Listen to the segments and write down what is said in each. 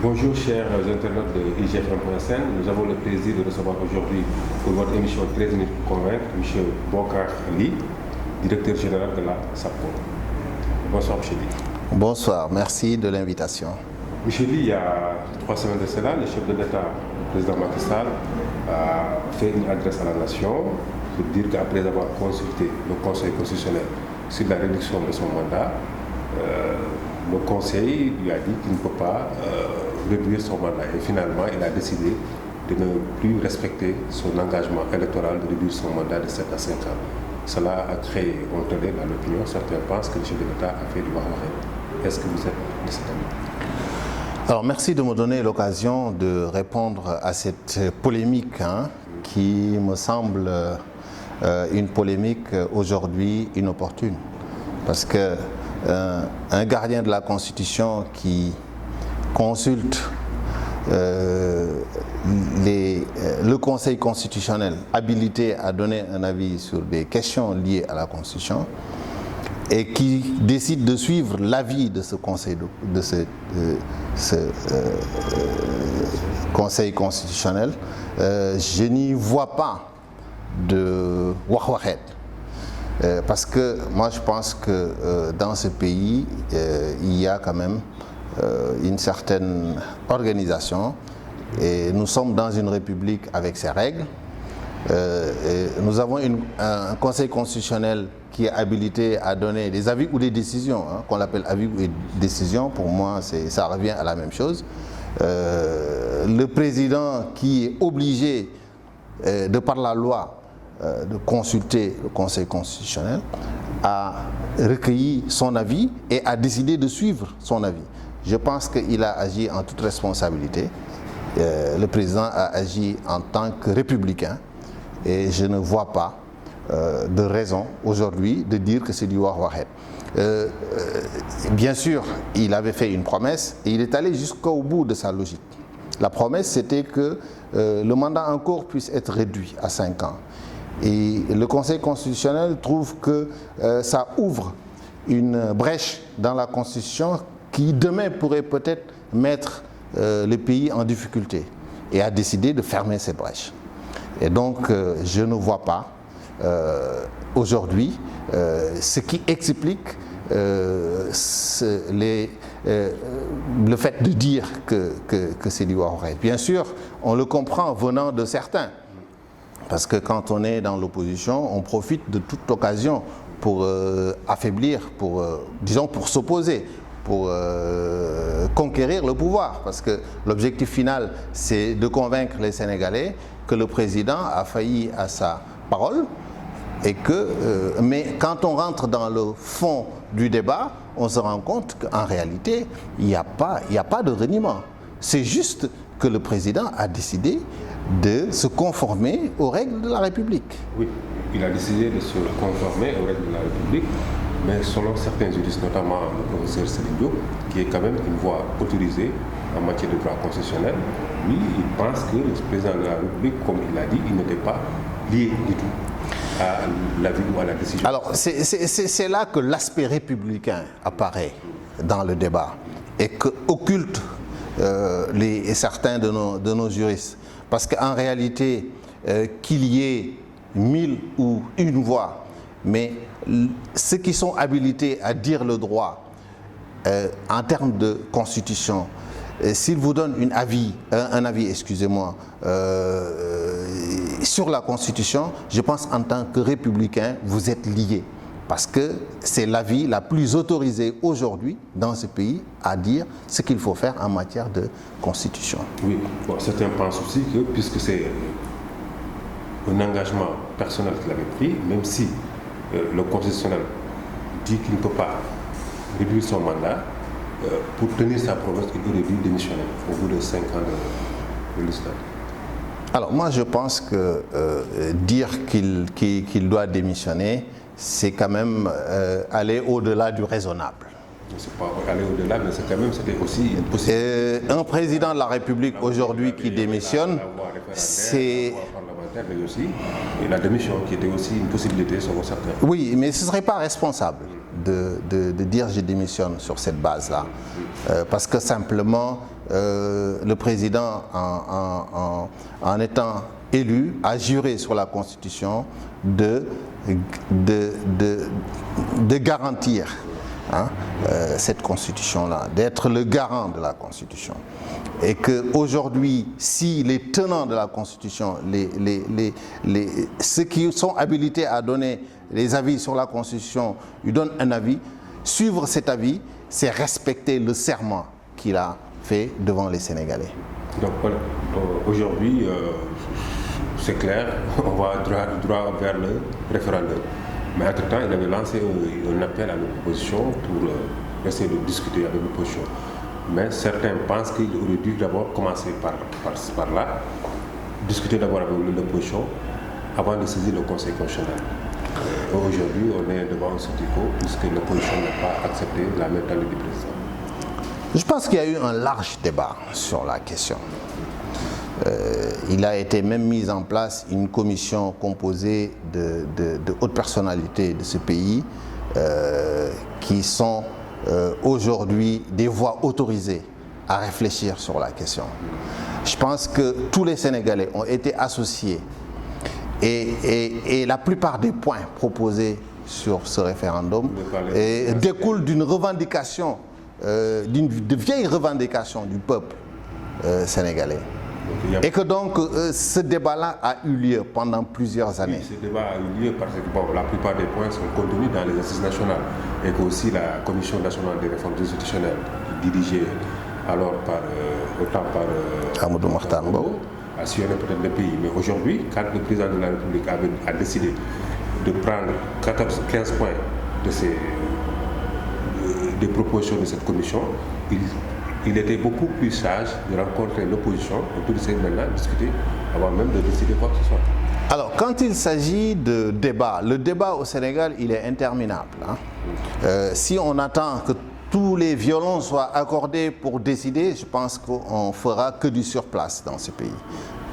Bonjour chers internautes de IGFM.sn. Nous avons le plaisir de recevoir aujourd'hui pour votre émission 13 minutes pour convaincre M. Bokar Ly, directeur général de la SAPCO. Bonsoir M. Ly. Bonsoir, merci de l'invitation. M. Ly, il y a 3 semaines de cela, le chef de l'État, le président Macky Sall, a fait une adresse à la nation pour dire qu'après avoir consulté le Conseil constitutionnel sur la réduction de son mandat, le Conseil lui a dit qu'il ne peut pas réduire son mandat. Et finalement, il a décidé de ne plus respecter son engagement électoral de réduire son mandat de 7 à 5 ans. Cela a créé un tollé dans l'opinion. Certains pensent que le chef de l'État a fait du wax-waxet. Est-ce que vous êtes de cet avis? Alors, merci de me donner l'occasion de répondre à cette polémique qui me semble une polémique aujourd'hui inopportune. Parce que un gardien de la Constitution qui consulte le Conseil constitutionnel habilité à donner un avis sur des questions liées à la Constitution et qui décide de suivre l'avis de ce Conseil, Conseil constitutionnel, je n'y vois pas de wax-waxet. Parce que moi je pense que dans ce pays, il y a quand même une certaine organisation et nous sommes dans une république avec ses règles. Nous avons un conseil constitutionnel qui est habilité à donner des avis ou des décisions, qu'on appelle avis ou décisions. Pour moi, ça revient à la même chose. Le président qui est obligé, de par la loi, de consulter le Conseil constitutionnel, a recueilli son avis et a décidé de suivre son avis. Je pense qu'il a agi en toute responsabilité. Le président a agi en tant que républicain et je ne vois pas de raison aujourd'hui de dire que c'est du wax-waxet. Bien sûr, il avait fait une promesse et il est allé jusqu'au bout de sa logique. La promesse, c'était que le mandat en cours puisse être réduit à 5 ans. Et le Conseil constitutionnel trouve que ça ouvre une brèche dans la Constitution qui demain pourrait peut-être mettre le pays en difficulté et a décidé de fermer cette brèche. Et donc je ne vois pas aujourd'hui ce qui explique le fait de dire que c'est du wax-waxet. Bien sûr, on le comprend venant de certains. Parce que quand on est dans l'opposition, on profite de toute occasion pour affaiblir, disons pour s'opposer, pour conquérir le pouvoir. Parce que l'objectif final, c'est de convaincre les Sénégalais que le président a failli à sa parole. Mais quand on rentre dans le fond du débat, on se rend compte qu'en réalité, il n'y a pas de reniement. C'est juste que le président a décidé de se conformer aux règles de la République. Oui, il a décidé de se conformer aux règles de la République, mais selon certains juristes, notamment le professeur Céline Diop, qui est quand même une voix autorisée en matière de droit constitutionnel, lui, il pense que le président de la République, comme il l'a dit, il n'était pas lié du tout à l'avis ou à la décision. Alors, c'est là que l'aspect républicain apparaît dans le débat et que occulte certains de nos juristes. Parce qu'en réalité, qu'il y ait 1000 ou une voix, mais ceux qui sont habilités à dire le droit en termes de constitution, s'ils vous donnent un avis, sur la constitution, je pense en tant que républicain, vous êtes liés. Parce que c'est l'avis la plus autorisée aujourd'hui dans ce pays à dire ce qu'il faut faire en matière de constitution. Oui, bon, certains pensent aussi que puisque c'est un engagement personnel qu'il avait pris, même si le constitutionnel dit qu'il ne peut pas réduire son mandat, pour tenir sa promesse, il aurait dû démissionner au bout de 5 ans de législature. Alors moi je pense que dire qu'il doit démissionner, c'est quand même aller au-delà du raisonnable. C'est pas aller au-delà, mais c'était aussi une possibilité. Un président de la République aujourd'hui qui démissionne, c'est... parlementaire, mais aussi et la démission qui était aussi une possibilité selon certains. Oui, mais ce ne serait pas responsable. de dire je démissionne sur cette base-là. Parce que simplement, le président, en étant élu, a juré sur la Constitution de garantir cette Constitution-là, d'être le garant de la Constitution. Et qu'aujourd'hui, si les tenants de la Constitution, ceux qui sont habilités à donner les avis sur la Constitution, lui donnent un avis, suivre cet avis, c'est respecter le serment qu'il a fait devant les Sénégalais. Donc aujourd'hui, c'est clair, on va droit vers le référendum. Mais entre-temps, il avait lancé un appel à l'opposition pour essayer de discuter avec l'opposition. Mais certains pensent qu'il aurait dû d'abord commencer par là, discuter d'abord avec l'opposition avant de saisir le Conseil constitutionnel. Aujourd'hui, on est devant un statu quo puisque l'opposition n'a pas accepté la méthode du président. Je pense qu'il y a eu un large débat sur la question. Il a été même mis en place une commission composée de hautes personnalités de ce pays qui sont aujourd'hui des voix autorisées à réfléchir sur la question. Je pense que tous les Sénégalais ont été associés et la plupart des points proposés sur ce référendum découlent d'une revendication, de vieilles revendications du peuple sénégalais. Et que donc ce débat-là a eu lieu pendant plusieurs années. Oui, ce débat a eu lieu parce que la plupart des points sont contenus dans les assises nationales et que aussi la Commission nationale des réformes institutionnelles, dirigée alors autant par Amadou Mahtar Mbow, a sillonné peut-être le pays. Mais aujourd'hui, quand le président de la République a décidé de prendre 15 points des propositions de cette commission, il était beaucoup plus sage de rencontrer l'opposition autour de ces maintenant discuter avant même de décider quoi que ce soit. Alors, quand il s'agit de débat, le débat au Sénégal, il est interminable. Si on attend que tous les violons soient accordés pour décider, je pense qu'on fera que du surplace dans ce pays.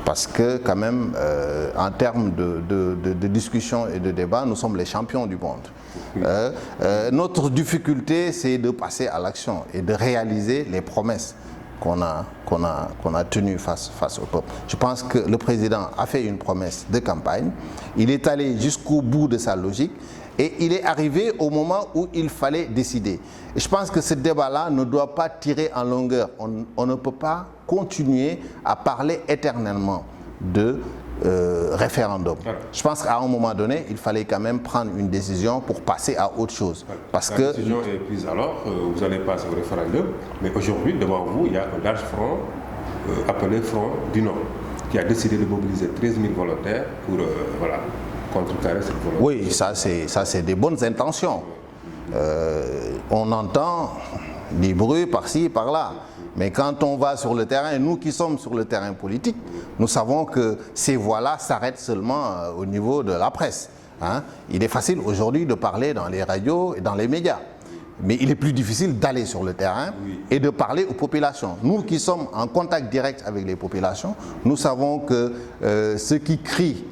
Parce que quand même, en termes de discussion et de débat, nous sommes les champions du monde. Notre difficulté, c'est de passer à l'action et de réaliser les promesses qu'on a tenues face au peuple. Je pense que le président a fait une promesse de campagne. Il est allé jusqu'au bout de sa logique et il est arrivé au moment où il fallait décider. Et je pense que ce débat-là ne doit pas tirer en longueur. On ne peut pas continuer à parler éternellement de référendum. Je pense qu'à un moment donné, il fallait quand même prendre une décision pour passer à autre chose. Parce la décision est prise alors, vous allez passer au référendum, mais aujourd'hui, devant vous, il y a un large front appelé Front du Nord, qui a décidé de mobiliser 13 000 volontaires pour contrecarrer cette volonté. Oui, ça c'est des bonnes intentions. On entend des bruits par-ci, par-là. Mais quand on va sur le terrain, nous qui sommes sur le terrain politique, nous savons que ces voix-là s'arrêtent seulement au niveau de la presse. Il est facile aujourd'hui de parler dans les radios et dans les médias. Mais il est plus difficile d'aller sur le terrain et de parler aux populations. Nous qui sommes en contact direct avec les populations, nous savons que ceux qui crient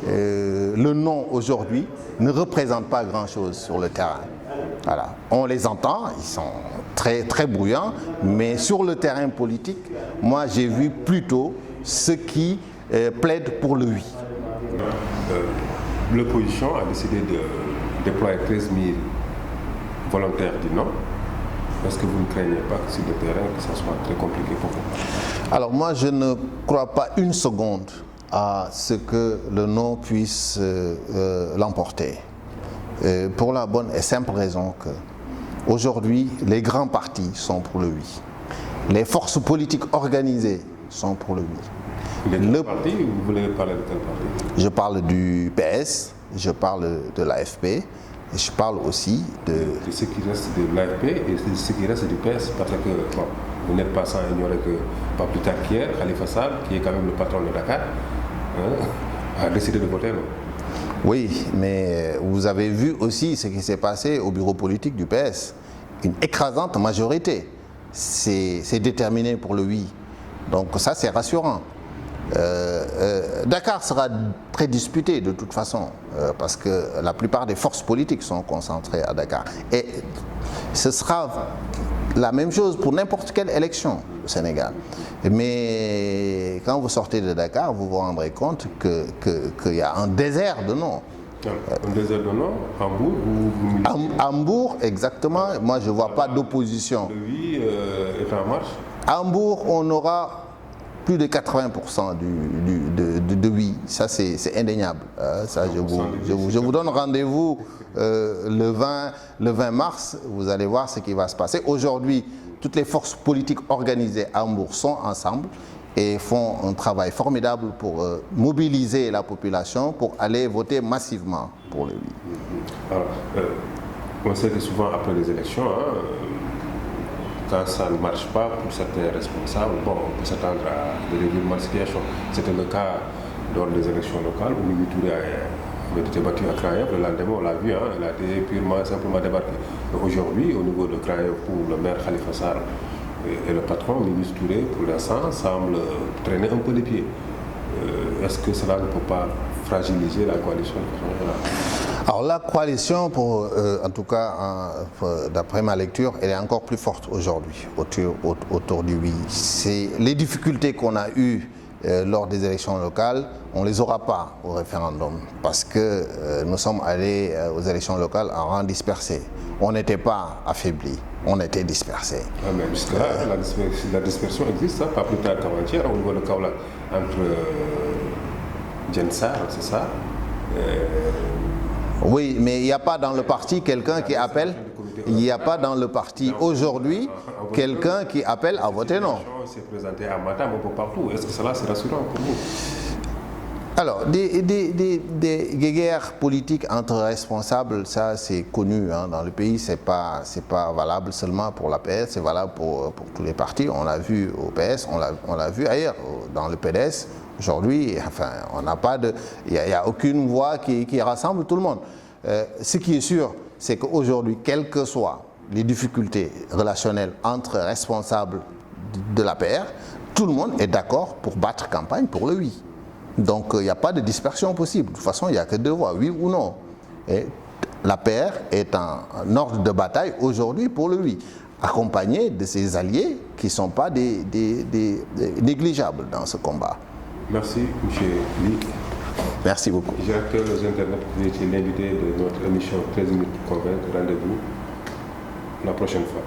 le non aujourd'hui ne représentent pas grand-chose sur le terrain. Voilà. On les entend, ils sont très, très bruyants, mais sur le terrain politique, moi j'ai vu plutôt ceux qui plaident pour le oui. L'opposition a décidé de déployer 13 000 volontaires du non. Est-ce que vous ne craignez pas que sur le terrain, que ça soit très compliqué pour vous? Alors moi je ne crois pas une seconde à ce que le non puisse l'emporter. Pour la bonne et simple raison que aujourd'hui les grands partis sont pour le oui. Les forces politiques organisées sont pour le oui. Les partis, vous voulez parler de quel parti? Je parle du PS, je parle de l'AFP et je parle aussi de ce qui reste de l'AFP et de ce qui reste du PS, parce que vous n'êtes pas sans ignorer que pas plus tard qu'hier, Khalifa Sall, qui est quand même le patron de Dakar, a décidé de voter non. Oui, mais vous avez vu aussi ce qui s'est passé au bureau politique du PS. Une écrasante majorité s'est déterminée pour le oui. Donc ça, c'est rassurant. Dakar sera très disputé de toute façon, parce que la plupart des forces politiques sont concentrées à Dakar. Et ce sera la même chose pour n'importe quelle élection au Sénégal. Mais quand vous sortez de Dakar, vous vous rendrez compte qu'il y a un désert de noms. Un désert de noms, Hambourg ou... Hambourg, exactement. Moi, je ne vois pas d'opposition. Le oui est en marche. Hambourg, on aura plus de 80% de oui. Ça, c'est indéniable. Ça, je vous donne rendez-vous le 20 mars. Vous allez voir ce qui va se passer. Aujourd'hui, toutes les forces politiques organisées à Hambourg sont ensemble et font un travail formidable pour mobiliser la population pour aller voter massivement pour le oui. Alors, on sait que souvent après les élections, quand ça ne marche pas pour certains responsables, bon, on peut s'attendre à des revirements de situation. C'était le cas lors des élections locales où Mimi Touré avait été battu à Kraïev. Le lendemain, on l'a vu, il a été purement, simplement débarqué. Aujourd'hui, au niveau de Kraïev, pour le maire Khalifa Sall et le patron, Mimi Touré, pour l'instant, semble traîner un peu les pieds. Est-ce que cela ne peut pas fragiliser la coalition de façon générale? Alors la coalition, en tout cas, d'après ma lecture, elle est encore plus forte aujourd'hui autour du oui. Les difficultés qu'on a eues lors des élections locales, on ne les aura pas au référendum parce que nous sommes allés aux élections locales en rang dispersé. On n'était pas affaiblis, on était dispersés. Ah, mais jusque-là, la dispersion existe, pas plus tard qu'avant-hier, au niveau de Kaolack, entre Djensar, c'est ça Oui, mais il n'y a pas dans le parti quelqu'un qui appelle. Il n'y a pas dans le parti aujourd'hui quelqu'un qui appelle à voter non. C'est présenté à Matam, un peu partout. Est-ce que cela c'est rassurant pour vous? Alors, des guéguerres politiques entre responsables, ça c'est connu dans le pays, c'est pas valable seulement pour la PS, c'est valable pour tous les partis. On l'a vu au PS, on l'a vu ailleurs, dans le PDS. Aujourd'hui, enfin, on n'a pas de, il n'y a aucune voix qui rassemble tout le monde. Ce qui est sûr, c'est qu'aujourd'hui, quelles que soient les difficultés relationnelles entre responsables de l'APR, tout le monde est d'accord pour battre campagne pour le oui. Donc, il n'y a pas de dispersion possible. De toute façon, il n'y a que deux voix, oui ou non. Et l'APR est en ordre de bataille aujourd'hui pour le oui, accompagné de ses alliés qui ne sont pas des négligeables dans ce combat. Merci, M. Ly. Merci beaucoup. Directeur des Internets, vous étiez l'invité de notre émission 13 minutes pour convaincre. Rendez-vous la prochaine fois.